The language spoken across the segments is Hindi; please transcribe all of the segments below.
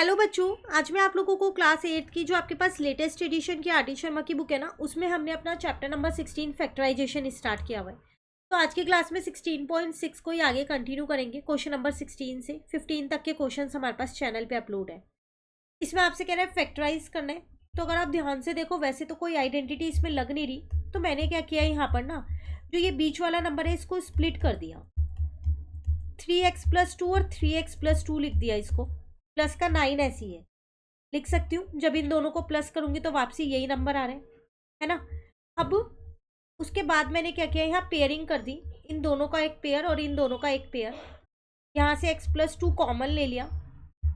हेलो बच्चों, आज मैं आप लोगों को क्लास 8 की जो आपके पास लेटेस्ट एडिशन की आरटी शर्मा की बुक है ना, उसमें हमने अपना चैप्टर नंबर 16 फैक्टराइजेशन स्टार्ट किया हुआ है। तो आज की क्लास में 16.6 को ही आगे कंटिन्यू करेंगे। क्वेश्चन नंबर 16 से 15 तक के क्वेश्चन हमारे पास चैनल पे अपलोड है। इसमें आपसे कह रहा है फैक्टराइज करना है। तो अगर आप ध्यान से देखो, वैसे तो कोई आइडेंटिटी इसमें लग नहीं रही, तो मैंने क्या किया यहाँ पर ना, जो ये बीच वाला नंबर है इसको स्प्लिट कर दिया। 3x+2 और 3x+2 लिख दिया इसको। प्लस का 9 ऐसी लिख सकती हूँ। जब इन दोनों को प्लस करूंगी तो वापसी यही नंबर आ रहे हैं, है ना। अब उसके बाद मैंने क्या किया, यहाँ पेयरिंग कर दी। इन दोनों का एक पेयर और इन दोनों का एक पेयर। यहाँ से x+2 कॉमन ले लिया,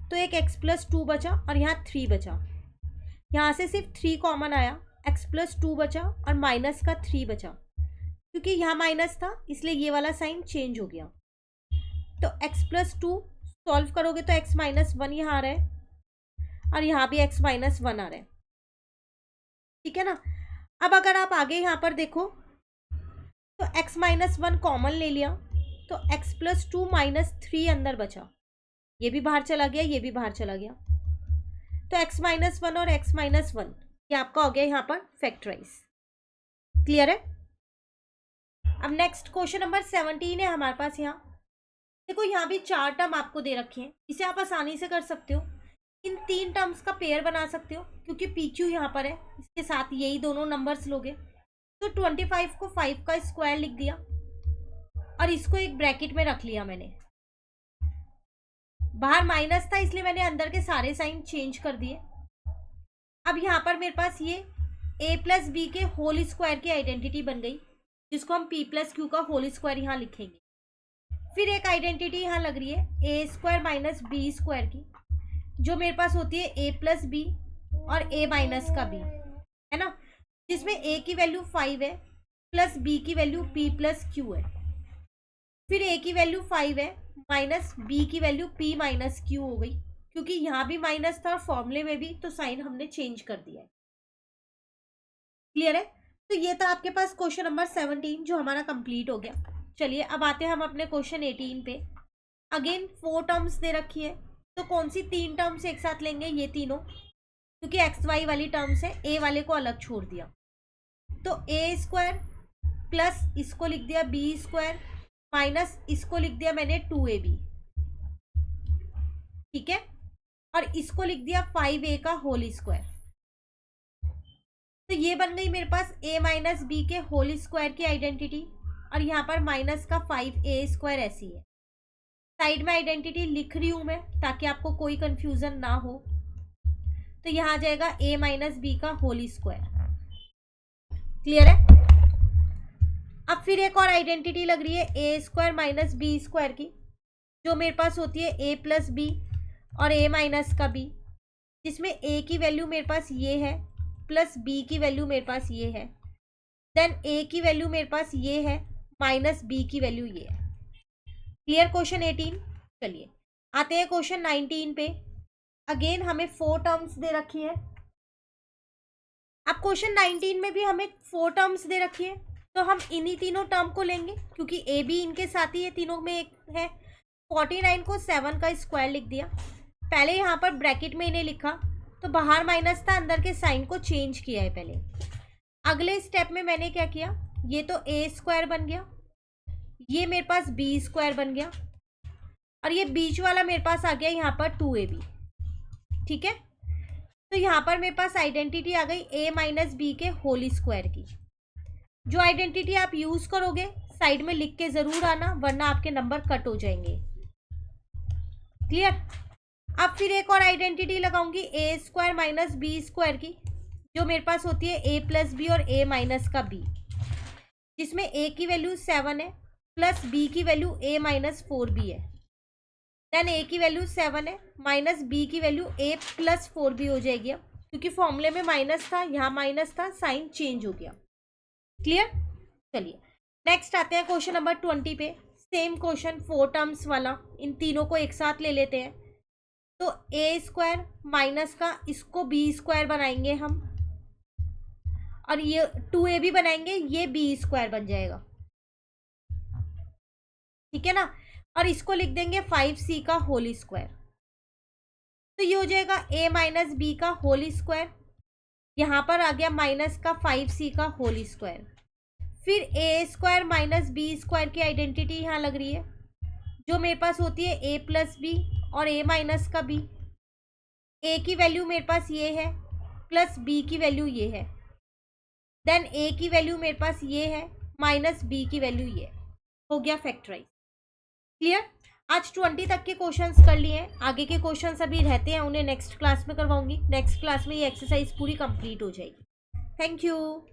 तो एक x+2 बचा और यहाँ 3 बचा। यहाँ से सिर्फ 3 कॉमन आया, x+2 बचा और माइनस का 3 बचा। क्योंकि यहाँ माइनस था इसलिए ये वाला साइन चेंज हो गया। तो x+2 सॉल्व करोगे तो x-1 यहाँ आ रहा है और यहाँ भी x-1 आ रहा है, ठीक है ना। अब अगर आप आगे यहाँ पर देखो तो x-1 कॉमन ले लिया, तो x+2 -3 अंदर बचा। ये भी बाहर चला गया, ये भी बाहर चला गया। तो x-1 और x-1 ये आपका हो गया यहाँ पर फैक्टराइज। क्लियर है। अब नेक्स्ट क्वेश्चन नंबर 17 है हमारे पास। यहाँ देखो, यहाँ भी 4 टर्म आपको दे रखे हैं। इसे आप आसानी से कर सकते हो। इन 3 टर्म्स का पेयर बना सकते हो, क्योंकि PQ यहाँ पर है, इसके साथ यही दोनों नंबर्स लोगे। तो 25 को 5 का स्क्वायर लिख दिया और इसको एक ब्रैकेट में रख लिया मैंने। बाहर माइनस था इसलिए मैंने अंदर के सारे साइन चेंज कर दिए। अब यहाँ पर मेरे पास ये a+b के होल स्क्वायर की आइडेंटिटी बन गई, जिसको हम p+q का होल स्क्वायर यहाँ लिखेंगे। फिर एक आइडेंटिटी यहाँ लग रही है a² - b² की, जो मेरे पास होती है a+b और a- का b, है ना। जिसमें a की वैल्यू 5 है प्लस b की वैल्यू p+q है। फिर a की वैल्यू 5 है माइनस b की वैल्यू p-q हो गई, क्योंकि यहाँ भी माइनस था और फॉर्मूले में भी, तो साइन हमने चेंज कर दिया है। क्लियर है। तो ये था आपके पास क्वेश्चन नंबर 17 जो हमारा कंप्लीट हो गया। चलिए अब आते हैं हम अपने क्वेश्चन 18 पे। अगेन 4 टर्म्स दे रखी है, तो कौन सी 3 टर्म्स एक साथ लेंगे, ये तीनों, क्योंकि xy वाली टर्म्स है, a वाले को अलग छोड़ दिया। तो a² प्लस इसको लिख दिया b² माइनस इसको लिख दिया मैंने 2ab, ठीक है। और इसको लिख दिया 5a का होल स्क्वायर। तो ये बन गई मेरे पास a - b के होल स्क्वायर की आइडेंटिटी, और यहाँ पर माइनस का 5a² ऐसी है। साइड में आइडेंटिटी लिख रही हूं मैं ताकि आपको कोई कंफ्यूजन ना हो। तो यहाँ आ जाएगा a - b का होल स्क्वायर। क्लियर है। अब फिर एक और आइडेंटिटी लग रही है a² - b² की, जो मेरे पास होती है a+b और a- का b, जिसमें a की वैल्यू मेरे पास ये है प्लस b की वैल्यू मेरे पास ये है, देन a की वैल्यू मेरे पास ये है माइनस b की वैल्यू ये है। Clear question 18। चलिए आते हैं क्वेश्चन 19 पे। अगेन हमें 4 टर्म्स दे रखी है। अब क्वेश्चन 19 में भी हमें 4 टर्म्स दे रखी है, तो हम इन्हीं तीनों टर्म को लेंगे, क्योंकि ए बी इनके साथ ही ये तीनों में एक है। 49 को 7 का स्क्वायर लिख दिया। पहले यहाँ पर ब्रैकेट में इन्हें लिखा, तो बाहर माइनस था, अंदर के साइन को चेंज किया है पहले। अगले स्टेप में मैंने क्या किया, ये तो a² बन गया, ये मेरे पास b² बन गया, और ये बीच वाला मेरे पास आ गया यहाँ पर 2ab, ठीक है। तो यहाँ पर मेरे पास आइडेंटिटी आ गई a - b के होल स्क्वायर की। जो आइडेंटिटी आप यूज करोगे साइड में लिख के जरूर आना, वरना आपके नंबर कट हो जाएंगे। क्लियर। अब फिर एक और आइडेंटिटी लगाऊंगी a² - b² की, जो मेरे पास होती है a+b और a- का b, जिसमें a की वैल्यू 7 है प्लस b की वैल्यू a-4b है, देन a की वैल्यू 7 है माइनस b की वैल्यू a+4b हो जाएगी। अब क्योंकि फॉर्मूले में माइनस था, यहाँ माइनस था, साइन चेंज हो गया। क्लियर। चलिए नेक्स्ट आते हैं क्वेश्चन नंबर 20 पे। सेम क्वेश्चन 4 टर्म्स वाला, इन तीनों को एक साथ ले लेते हैं। तो a² माइनस का इसको b² बनाएंगे हम, और ये 2ab बनाएंगे, ये b² बन जाएगा, ठीक है ना। और इसको लिख देंगे 5c का होल स्क्वायर। तो ये हो जाएगा a माइनस बी का होल स्क्वायर, यहाँ पर आ गया माइनस का 5c का होल स्क्वायर। फिर a square minus b square की आइडेंटिटी यहाँ लग रही है, जो मेरे पास होती है a प्लस बी और a माइनस का b। a की वैल्यू मेरे पास ये है प्लस b की वैल्यू ये है, देन a की वैल्यू मेरे पास ये है माइनस b की वैल्यू ये है। हो गया फैक्टराइज। क्लियर? आज 20 तक के क्वेश्चंस कर लिए हैं, आगे के क्वेश्चंस अभी रहते हैं, उन्हें नेक्स्ट क्लास में करवाऊंगी। नेक्स्ट क्लास में ये एक्सरसाइज पूरी कंप्लीट हो जाएगी। Thank you.